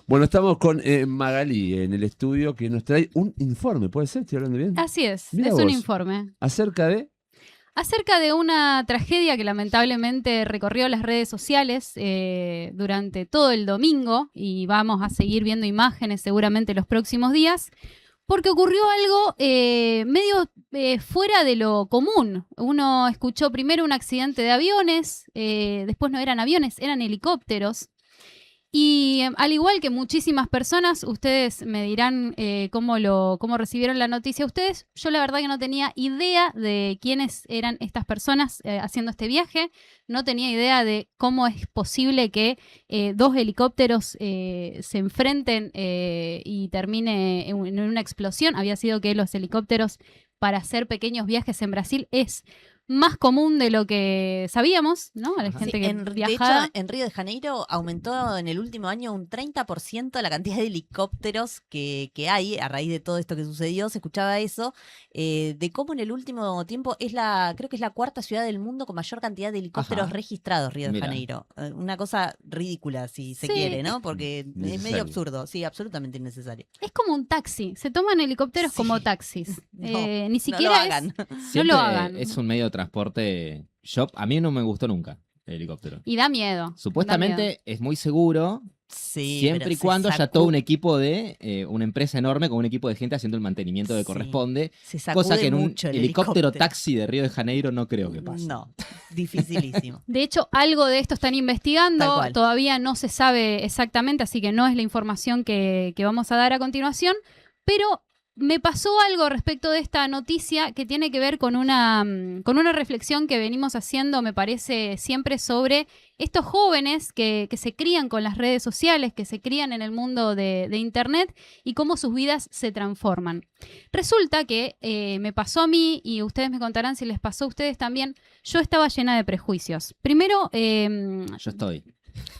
Bueno, estamos con Magalí en el estudio que nos trae un informe, ¿puede ser? ¿Estoy hablando bien? Así es, Mira es vos. un informe. Acerca de... Acerca de una tragedia que lamentablemente recorrió las redes sociales durante todo el domingo, y vamos a seguir viendo imágenes seguramente los próximos días, porque ocurrió algo medio fuera de lo común. Uno escuchó primero un accidente de aviones, después no eran aviones, eran helicópteros. Y al igual que muchísimas personas, ustedes me dirán cómo recibieron la noticia ustedes. Yo la verdad que no tenía idea de quiénes eran estas personas haciendo este viaje. No tenía idea de cómo es posible que dos helicópteros se enfrenten y termine en una explosión. Había sido que los helicópteros para hacer pequeños viajes en Brasil es más común de lo que sabíamos, ¿no? La gente Sí, que de viajaba. hecho, en Río de Janeiro aumentó en el último año un 30% la cantidad de helicópteros que hay a raíz de todo esto que sucedió. Se escuchaba eso, de cómo en el último tiempo creo que es la cuarta ciudad del mundo con mayor cantidad de helicópteros Ajá. registrados, Río de Mira. Janeiro. Una cosa ridícula, si se Sí. quiere, ¿no? Porque es Innecesario. medio absurdo, sí, absolutamente innecesario. Es como un taxi, se toman helicópteros Sí. como taxis. No, Ni siquiera no lo hagan. no Siempre lo hagan. es un medio de transporte. A mí no me gustó nunca el helicóptero. Y da miedo. Supuestamente es muy seguro, Sí, siempre pero y se cuando haya sacu- todo un equipo una empresa enorme con un equipo de gente haciendo el mantenimiento que Sí. corresponde. se sacude Cosa que en un mucho el helicóptero taxi de Río de Janeiro no creo que pase. No, dificilísimo. De hecho, algo de esto están Tal investigando, cual. todavía no se sabe exactamente, así que no es la información que vamos a dar a continuación, pero me pasó algo respecto de esta noticia que tiene que ver con una reflexión que venimos haciendo, me parece, siempre sobre estos jóvenes que se crían con las redes sociales, que se crían en el mundo de Internet y cómo sus vidas se transforman. Resulta que me pasó a mí, y ustedes me contarán si les pasó a ustedes también, yo estaba llena de prejuicios. Primero, Yo estoy.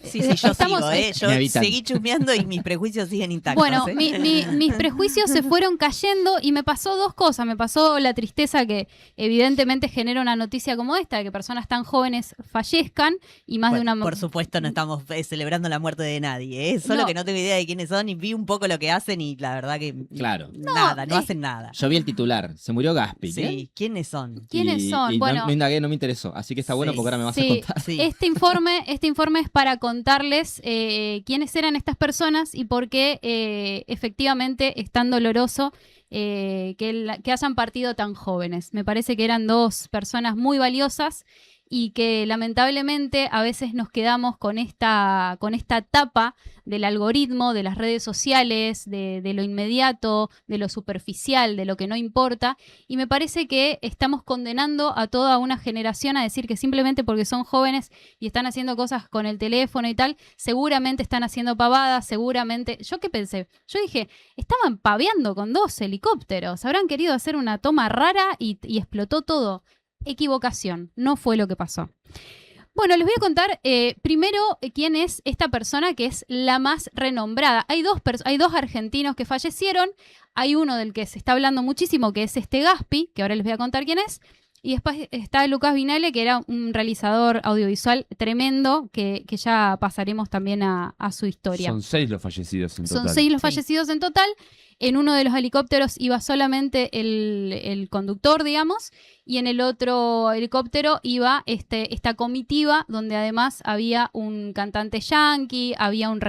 Sí, yo estamos- sigo, Yo Me evitan. seguí chusmeando y mis prejuicios siguen intactos. bueno, mis prejuicios se fueron cayendo y me pasó dos cosas. Me pasó la tristeza que evidentemente genera una noticia como esta, de que personas tan jóvenes fallezcan y más de una... Por supuesto no estamos celebrando la muerte de nadie, ¿eh? Solo No. que no tengo idea de quiénes son y vi un poco lo que hacen y la verdad que Claro. nada, no hacen nada. Yo vi el titular. Se murió Gaspi. Sí, ¿quiénes son? ¿Quiénes son? Y Bueno. no indagué, no me interesó. Así que está bueno Sí. porque ahora me vas a Sí. contar. Sí. Este informe es para contarles quiénes eran estas personas y por qué efectivamente es tan doloroso que hayan partido tan jóvenes. Me parece que eran dos personas muy valiosas y que lamentablemente a veces nos quedamos con esta tapa del algoritmo, de las redes sociales, de lo inmediato, de lo superficial, de lo que no importa, y me parece que estamos condenando a toda una generación a decir que simplemente porque son jóvenes y están haciendo cosas con el teléfono y tal, seguramente están haciendo pavadas, seguramente... ¿Yo qué pensé? Yo dije, estaban paveando con dos helicópteros, habrán querido hacer una toma rara y explotó todo. Equivocación, no fue lo que pasó. Bueno, les voy a contar primero quién es esta persona que es la más renombrada. Hay dos argentinos que fallecieron, hay uno del que se está hablando muchísimo, que es este Gaspi, que ahora les voy a contar quién es, y después está Lucas Vinale, que era un realizador audiovisual tremendo, que ya pasaremos también a su historia. Son 6 los fallecidos en total. Son 6 los Sí. fallecidos en total. En uno de los helicópteros iba solamente el conductor, digamos, y en el otro helicóptero iba esta comitiva, donde además había un cantante yanqui, había un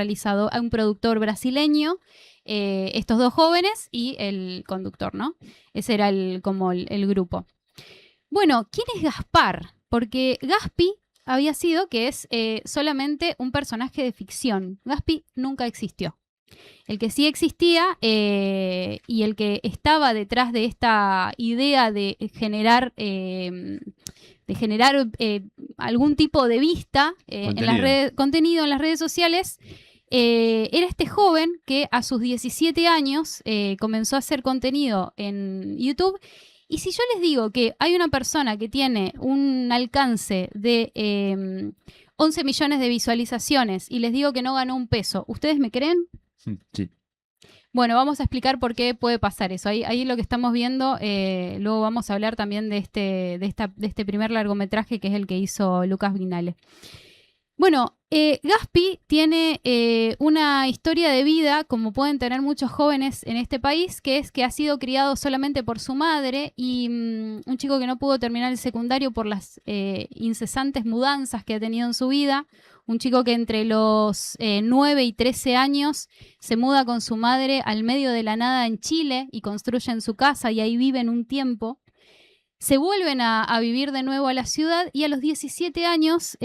productor brasileño, estos dos jóvenes y el conductor, ¿no? Ese era el grupo. Bueno, ¿quién es Gaspar? Porque Gaspi había sido que es solamente un personaje de ficción. Gaspi nunca existió. El que sí existía y el que estaba detrás de esta idea de generar algún tipo de vista contenido en las redes sociales, era este joven que a sus 17 años comenzó a hacer contenido en YouTube. Y si yo les digo que hay una persona que tiene un alcance de 11 millones de visualizaciones y les digo que no ganó un peso, ¿ustedes me creen? Sí. Bueno, vamos a explicar por qué puede pasar eso. Ahí lo que estamos viendo, luego vamos a hablar también de este primer largometraje que es el que hizo Lucas Vinale. Bueno, Gaspi tiene una historia de vida, como pueden tener muchos jóvenes en este país, que es que ha sido criado solamente por su madre y un chico que no pudo terminar el secundario por las incesantes mudanzas que ha tenido en su vida. Un chico que entre los 9 y 13 años se muda con su madre al medio de la nada en Chile y construyen su casa y ahí viven un tiempo. Se vuelven a vivir de nuevo a la ciudad y a los 17 años,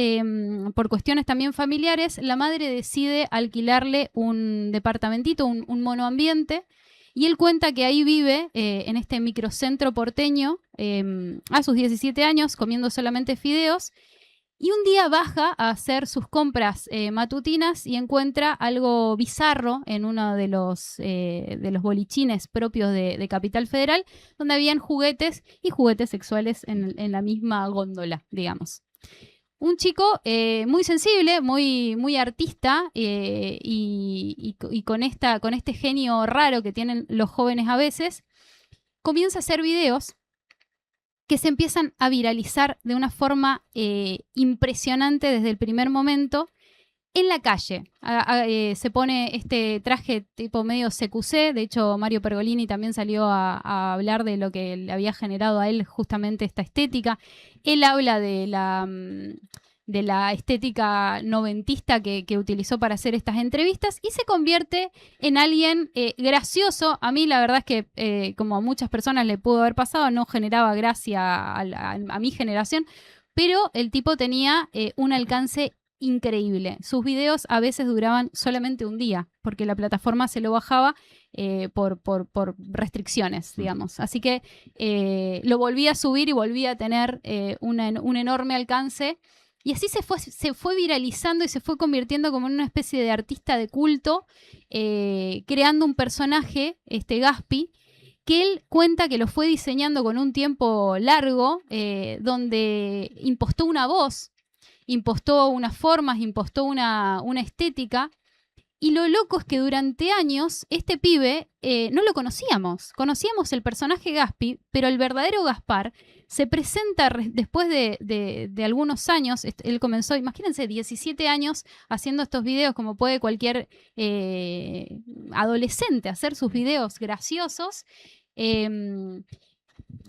por cuestiones también familiares, la madre decide alquilarle un departamentito, un monoambiente, y él cuenta que ahí vive en este microcentro porteño a sus 17 años, comiendo solamente fideos, y un día baja a hacer sus compras matutinas y encuentra algo bizarro en uno de los bolichines propios de Capital Federal, donde habían juguetes y juguetes sexuales en la misma góndola, digamos. Un chico muy sensible, muy artista y con este genio raro que tienen los jóvenes a veces, comienza a hacer videos que se empiezan a viralizar de una forma impresionante desde el primer momento en la calle. Se pone este traje tipo medio CQC, de hecho Mario Pergolini también salió a hablar de lo que le había generado a él justamente esta estética. Él habla de la estética noventista que utilizó para hacer estas entrevistas y se convierte en alguien gracioso. A mí la verdad es que, como a muchas personas le pudo haber pasado, no generaba gracia a mi generación, pero el tipo tenía un alcance increíble. Sus videos a veces duraban solamente un día, porque la plataforma se lo bajaba por restricciones, digamos. Así que lo volvía a subir y volvía a tener un enorme alcance. Y así se fue viralizando y se fue convirtiendo como en una especie de artista de culto, creando un personaje, Gaspi, que él cuenta que lo fue diseñando con un tiempo largo, donde impostó una voz, impostó unas formas, impostó una estética. Y lo loco es que durante años este pibe no lo conocíamos. Conocíamos el personaje Gaspi, pero el verdadero Gaspar se presenta después de algunos años. Él comenzó, imagínense, 17 años haciendo estos videos, como puede cualquier adolescente hacer sus videos graciosos,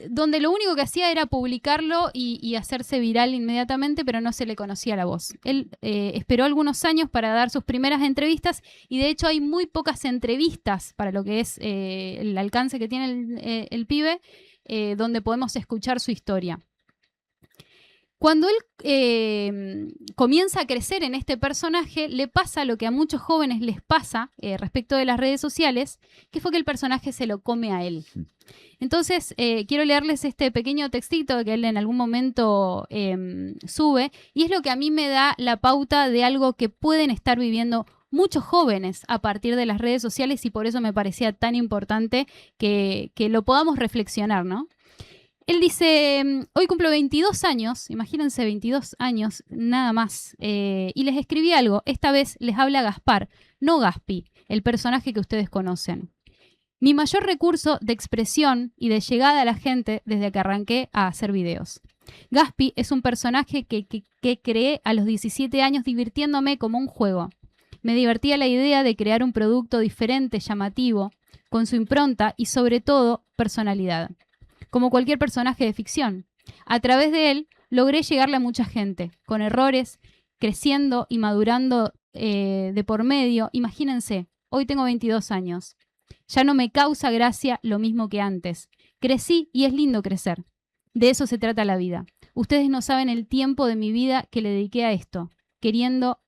donde lo único que hacía era publicarlo y hacerse viral inmediatamente, pero no se le conocía la voz. Él esperó algunos años para dar sus primeras entrevistas y de hecho hay muy pocas entrevistas para lo que es el alcance que tiene el pibe, donde podemos escuchar su historia. Cuando él comienza a crecer en este personaje, le pasa lo que a muchos jóvenes les pasa respecto de las redes sociales, que fue que el personaje se lo come a él. Entonces, quiero leerles este pequeño textito que él en algún momento sube, y es lo que a mí me da la pauta de algo que pueden estar viviendo muchos jóvenes a partir de las redes sociales, y por eso me parecía tan importante que lo podamos reflexionar, ¿no? Él dice, hoy cumplo 22 años, imagínense 22 años, nada más, y les escribí algo. Esta vez les habla Gaspar, no Gaspi, el personaje que ustedes conocen. Mi mayor recurso de expresión y de llegada a la gente desde que arranqué a hacer videos. Gaspi es un personaje que creé a los 17 años divirtiéndome como un juego. Me divertía la idea de crear un producto diferente, llamativo, con su impronta y sobre todo personalidad. Como cualquier personaje de ficción. A través de él logré llegarle a mucha gente, con errores, creciendo y madurando de por medio. Imagínense, hoy tengo 22 años. Ya no me causa gracia lo mismo que antes. Crecí y es lindo crecer. De eso se trata la vida. Ustedes no saben el tiempo de mi vida que le dediqué a esto, queriendo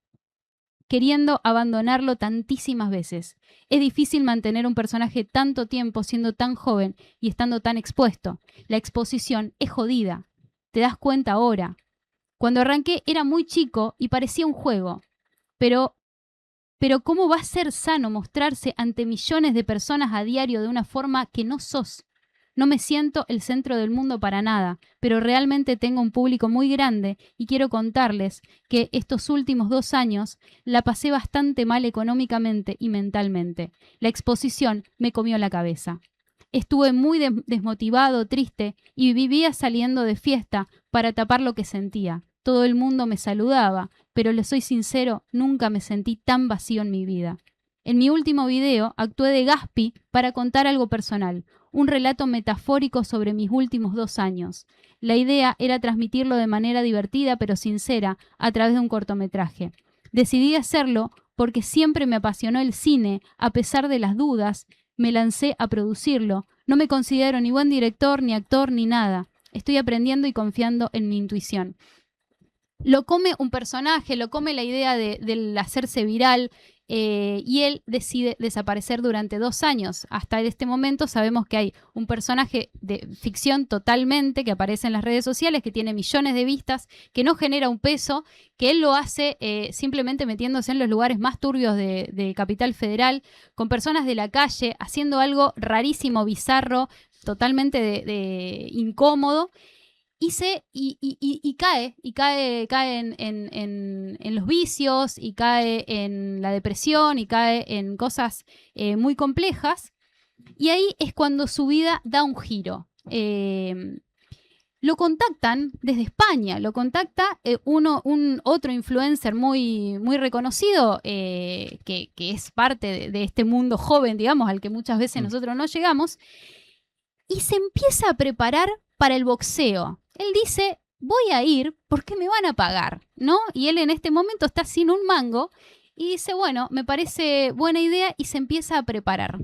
abandonarlo tantísimas veces. Es difícil mantener un personaje tanto tiempo siendo tan joven y estando tan expuesto. La exposición es jodida. Te das cuenta ahora. Cuando arranqué era muy chico y parecía un juego. Pero ¿cómo va a ser sano mostrarse ante millones de personas a diario de una forma que no sos? No me siento el centro del mundo para nada, pero realmente tengo un público muy grande y quiero contarles que estos últimos 2 años la pasé bastante mal económicamente y mentalmente. La exposición me comió la cabeza. Estuve muy desmotivado, triste y vivía saliendo de fiesta para tapar lo que sentía. todo el mundo me saludaba, pero le soy sincero, nunca me sentí tan vacío en mi vida. En mi último video actué de Gaspi para contar algo personal, un relato metafórico sobre mis últimos 2 años. La idea era transmitirlo de manera divertida pero sincera a través de un cortometraje. Decidí hacerlo porque siempre me apasionó el cine, a pesar de las dudas, me lancé a producirlo. No me considero ni buen director, ni actor, ni nada. Estoy aprendiendo y confiando en mi intuición. Lo come un personaje, lo come la idea del hacerse viral, y él decide desaparecer durante 2 años. Hasta este momento sabemos que hay un personaje de ficción totalmente que aparece en las redes sociales, que tiene millones de vistas, que no genera un peso, que él lo hace simplemente metiéndose en los lugares más turbios de Capital Federal, con personas de la calle, haciendo algo rarísimo, bizarro, totalmente de incómodo. Y cae en los vicios, y cae en la depresión, y cae en cosas muy complejas. Y ahí es cuando su vida da un giro. Lo contactan desde España, lo contacta un otro influencer muy, muy reconocido, que es parte de este mundo joven, digamos, al que muchas veces nosotros no llegamos, y se empieza a preparar para el boxeo. Él dice, voy a ir porque me van a pagar, ¿no? Y él en este momento está sin un mango y dice, bueno, me parece buena idea, y se empieza a preparar.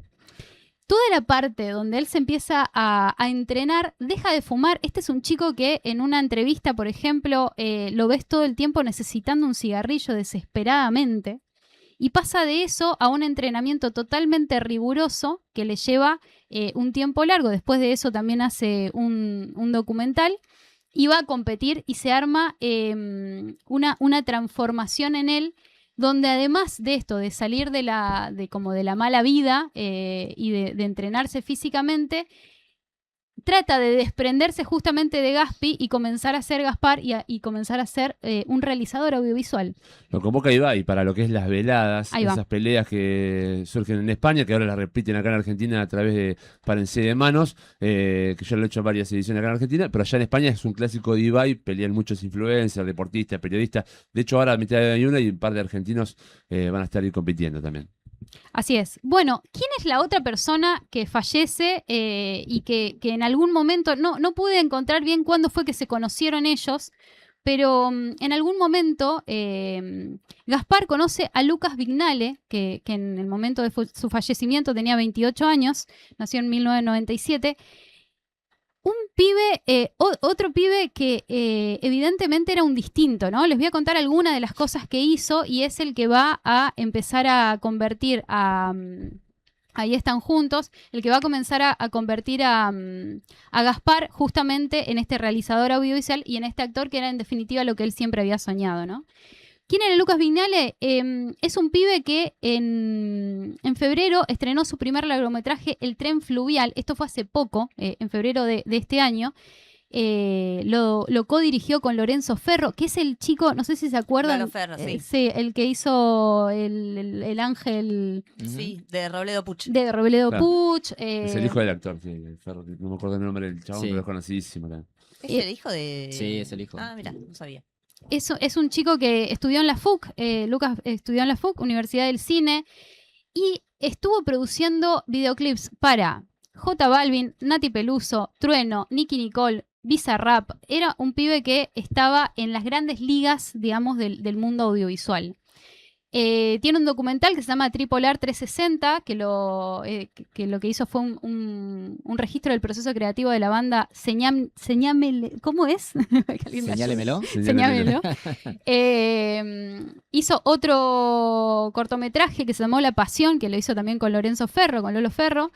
Toda la parte donde él se empieza a entrenar, deja de fumar. Este es un chico que en una entrevista, por ejemplo, lo ves todo el tiempo necesitando un cigarrillo desesperadamente, y pasa de eso a un entrenamiento totalmente riguroso que le lleva un tiempo largo. Después de eso también hace un documental y va a competir, y se arma una transformación en él, donde además de esto, de salir de la mala vida y de entrenarse físicamente, trata de desprenderse justamente de Gaspi y comenzar a ser Gaspar, y comenzar a ser un realizador audiovisual. Lo convoca Ibai para lo que es las veladas, Ahí va. esas peleas que surgen en España, que ahora las repiten acá en Argentina a través de Párense de Manos, que yo lo he hecho en varias ediciones acá en Argentina, pero allá en España es un clásico de Ibai, pelean muchos influencers, deportistas, periodistas. De hecho, ahora a mitad de año y un par de argentinos van a estar ahí compitiendo también. Así es. Bueno, ¿quién es la otra persona que fallece y que en algún momento, no pude encontrar bien cuándo fue que se conocieron ellos, pero en algún momento Gaspar conoce a Lucas Vignale, que en el momento de su fallecimiento tenía 28 años, nació en 1997. Un pibe, otro pibe que evidentemente era un distinto, ¿no? Les voy a contar algunas de las cosas que hizo, y es el que va a empezar a convertir ahí están juntos, el que va a comenzar a convertir a Gaspar justamente en este realizador audiovisual y en este actor que era en definitiva lo que él siempre había soñado, ¿no? ¿Quién era Lucas Vignale? Es un pibe que en febrero estrenó su primer largometraje, El tren fluvial. Esto fue hace poco, en febrero de este año. Lo co-dirigió con Lorenzo Ferro, que es el chico, no sé si se acuerdan. Lalo Ferro, sí. Sí, el que hizo el ángel. Sí, de Robledo Puch. De Robledo Claro. Puch. Es el hijo del actor, sí, el Ferro, no me acuerdo el nombre del chabón, Sí. pero es conocidísimo también. ¿Es el hijo de...? Sí, es el hijo. Ah, mira, no sabía. Es un chico que estudió en la FUC, Lucas estudió en la FUC, Universidad del Cine, y estuvo produciendo videoclips para J Balvin, Nati Peluso, Trueno, Nicki Nicole, Bizarrap. Era un pibe que estaba en las grandes ligas, digamos, del mundo audiovisual. Tiene un documental que se llama Tripolar 360, que lo que hizo fue un registro del proceso creativo de la banda Señámele, ¿cómo es? Señálemelo. Señámelo. Hizo otro cortometraje que se llamó La Pasión, que lo hizo también con Lorenzo Ferro, con Lolo Ferro.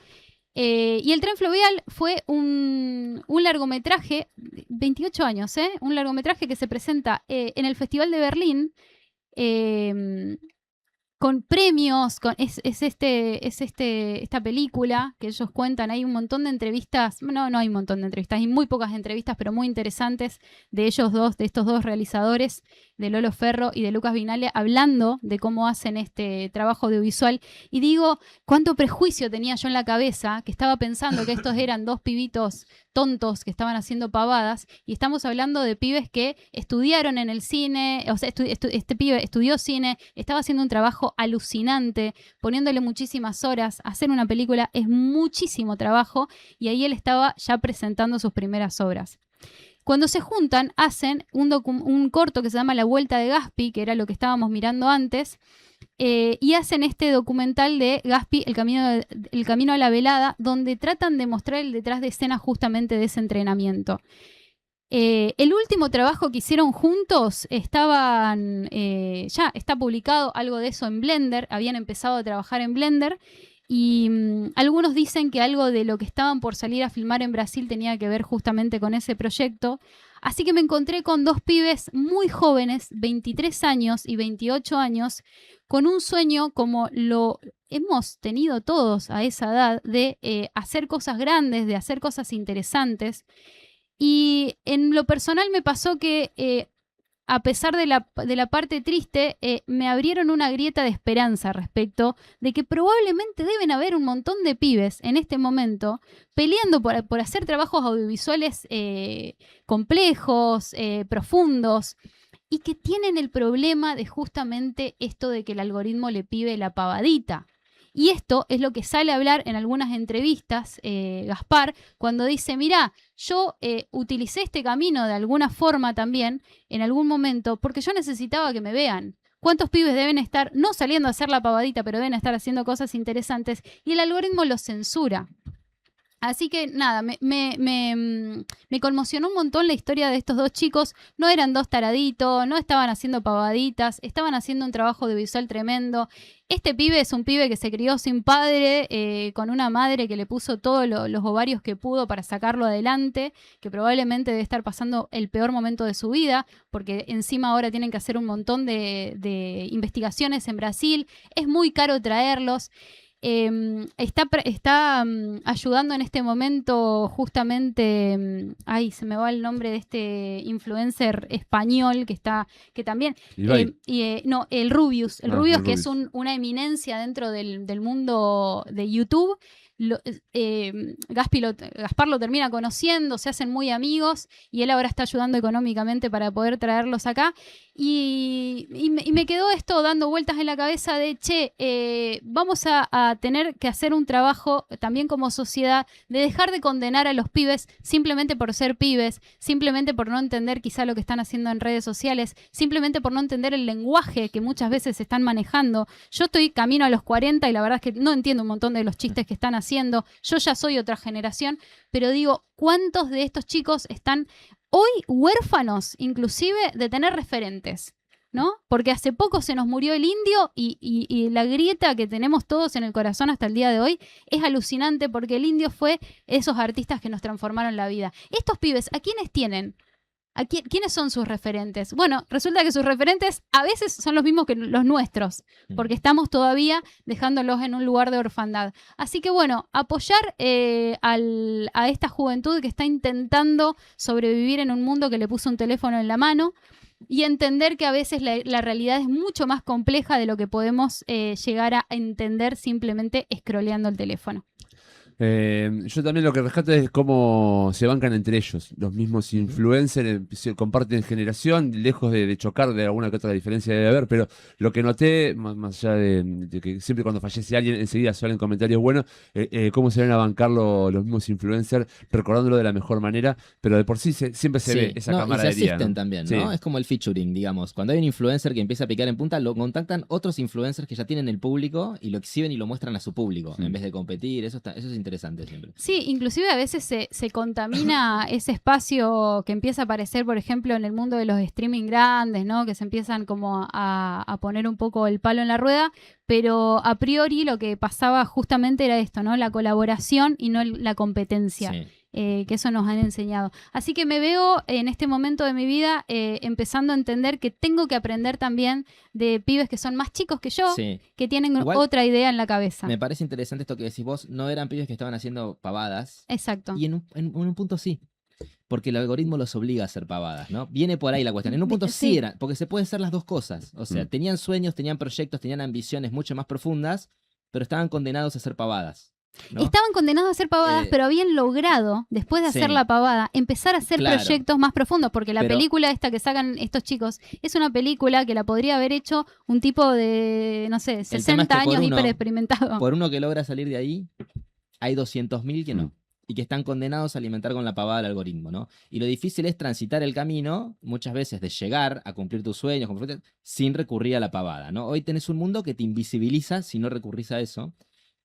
Y El tren fluvial fue un largometraje, 28 años, un largometraje que se presenta en el Festival de Berlín. con premios, esta película que ellos cuentan, hay un montón de entrevistas, no hay un montón de entrevistas, hay muy pocas entrevistas, pero muy interesantes de ellos dos, de estos dos realizadores, de Lolo Ferro y de Lucas Vinale, hablando de cómo hacen este trabajo audiovisual. Y digo, cuánto prejuicio tenía yo en la cabeza, que estaba pensando que estos eran dos pibitos tontos que estaban haciendo pavadas, y estamos hablando de pibes que estudiaron en el cine, o sea, este pibe estudió cine, estaba haciendo un trabajo alucinante, poniéndole muchísimas horas. Hacer una película es muchísimo trabajo, y ahí él estaba ya presentando sus primeras obras. Cuando se juntan, hacen un corto que se llama La Vuelta de Gaspi, que era lo que estábamos mirando antes, y hacen este documental de Gaspi, el camino a la velada, donde tratan de mostrar el detrás de escena justamente de ese entrenamiento. El último trabajo que hicieron juntos ya está publicado algo de eso en Blender, habían empezado a trabajar en Blender, y algunos dicen que algo de lo que estaban por salir a filmar en Brasil tenía que ver justamente con ese proyecto. Así que me encontré con dos pibes muy jóvenes, 23 años y 28 años, con un sueño como lo hemos tenido todos a esa edad, de hacer cosas grandes, de hacer cosas interesantes. Y en lo personal me pasó que, a pesar de la parte triste, me abrieron una grieta de esperanza respecto de que probablemente deben haber un montón de pibes en este momento peleando por hacer trabajos audiovisuales complejos, profundos, y que tienen el problema de justamente esto de que el algoritmo le pide la pavadita. Y esto es lo que sale a hablar en algunas entrevistas, Gaspar, cuando dice, mirá, yo utilicé este camino de alguna forma también, en algún momento, porque yo necesitaba que me vean. ¿Cuántos pibes deben estar, no saliendo a hacer la pavadita, pero deben estar haciendo cosas interesantes? Y el algoritmo los censura. Así que nada, me conmocionó un montón la historia de estos dos chicos. No eran dos taraditos, no estaban haciendo pavaditas, estaban haciendo un trabajo audiovisual tremendo. Este pibe es un pibe que se crió sin padre, con una madre que le puso todos los ovarios que pudo para sacarlo adelante, que probablemente debe estar pasando el peor momento de su vida, porque encima ahora tienen que hacer un montón de investigaciones en Brasil. Es muy caro traerlos. Está ayudando en este momento justamente, se me va el nombre de este influencer español que también, el Rubius, Rubius, que es una eminencia dentro del mundo de YouTube. Gaspar lo termina conociendo, se hacen muy amigos, y él ahora está ayudando económicamente para poder traerlos acá. Y me quedó esto dando vueltas en la cabeza de, vamos a tener que hacer un trabajo también como sociedad de dejar de condenar a los pibes simplemente por ser pibes, simplemente por no entender quizá lo que están haciendo en redes sociales, simplemente por no entender el lenguaje que muchas veces están manejando. Yo estoy camino a los 40 y la verdad es que no entiendo un montón de los chistes que están haciendo. Yo ya soy otra generación, pero digo, ¿cuántos de estos chicos están hoy huérfanos, inclusive, de tener referentes? ¿No? Porque hace poco se nos murió el indio, y la grieta que tenemos todos en el corazón hasta el día de hoy es alucinante, porque el indio fue esos artistas que nos transformaron la vida. Estos pibes, ¿a quiénes tienen? ¿Quiénes son sus referentes? Bueno, resulta que sus referentes a veces son los mismos que los nuestros, porque estamos todavía dejándolos en un lugar de orfandad. Así que bueno, apoyar a esta juventud que está intentando sobrevivir en un mundo que le puso un teléfono en la mano, y entender que a veces la realidad es mucho más compleja de lo que podemos llegar a entender simplemente scrolleando el teléfono. Yo también lo que rescato es cómo se bancan entre ellos. Los mismos influencers se comparten generación, lejos de chocar, de alguna que otra diferencia debe haber, pero lo que noté, más allá de que siempre cuando fallece alguien enseguida salen comentarios buenos, cómo se ven a bancarlo los mismos influencers, recordándolo de la mejor manera, pero de por sí siempre se ve esa camaradería. Y se asisten también, ¿no? Es como el featuring, digamos. Cuando hay un influencer que empieza a picar en punta, lo contactan otros influencers que ya tienen el público y lo exhiben y lo muestran a su público, en vez de competir. Eso es interesante siempre. Sí, inclusive a veces se contamina ese espacio que empieza a aparecer, por ejemplo, en el mundo de los streaming grandes, ¿no? Que se empiezan como a poner un poco el palo en la rueda, pero a priori lo que pasaba justamente era esto, ¿no? La colaboración y no la competencia. Sí. que eso nos han enseñado. Así que me veo en este momento de mi vida empezando a entender que tengo que aprender también de pibes que son más chicos que yo, Sí. que tienen Igual, otra idea en la cabeza. me parece interesante esto que decís vos. No eran pibes que estaban haciendo pavadas. Exacto. Y en un punto sí. Porque el algoritmo los obliga a hacer pavadas, ¿no? Viene por ahí la cuestión. En un punto sí Sí. eran, porque se puede hacer las dos cosas. O sea, tenían sueños, tenían proyectos, tenían ambiciones mucho más profundas, pero estaban condenados a hacer pavadas, ¿no? Estaban condenados a hacer pavadas, pero habían logrado, después de sí. hacer la pavada, empezar a hacer Claro. proyectos más profundos, porque la Pero- película esta que sacan estos chicos es una película que la podría haber hecho un tipo de, no sé, tema es 60 que por años uno- hiper experimentado. Por uno que logra salir de ahí, hay 200.000 que no. Mm. Y que están condenados a alimentar con la pavada del algoritmo, ¿no? Y lo difícil es transitar el camino, muchas veces, de llegar a cumplir tus sueños, sin recurrir a la pavada, ¿no? Hoy tenés un mundo que te invisibiliza si no recurrís a eso.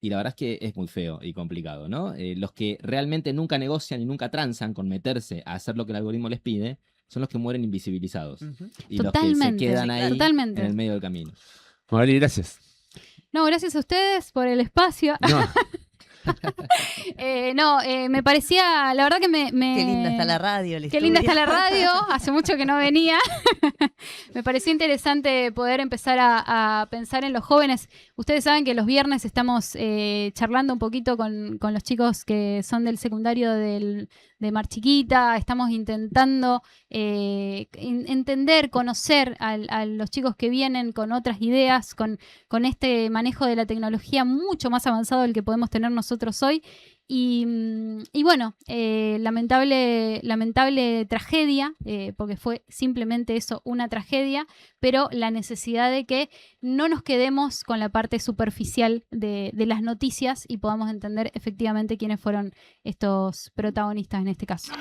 Y la verdad es que es muy feo y complicado, ¿no? Los que realmente nunca negocian y nunca transan con meterse a hacer lo que el algoritmo les pide, son los que mueren invisibilizados. Ujú. Y los que se Totalmente, quedan sí, ahí totalmente. en el medio del camino. Magali, gracias. No, gracias a ustedes por el espacio. No, Me parecía, la verdad que me... Qué linda está la radio. Qué linda está la radio, hace mucho que no venía. Me pareció interesante poder empezar a pensar en los jóvenes. Ustedes saben que los viernes estamos charlando un poquito con los chicos que son del secundario de Mar Chiquita. Estamos intentando entender, conocer a los chicos que vienen con otras ideas, con este manejo de la tecnología mucho más avanzado del que podemos tener nosotros hoy. Y bueno, lamentable tragedia, porque fue simplemente eso, una tragedia, pero la necesidad de que no nos quedemos con la parte superficial de las noticias y podamos entender efectivamente quiénes fueron estos protagonistas en este caso.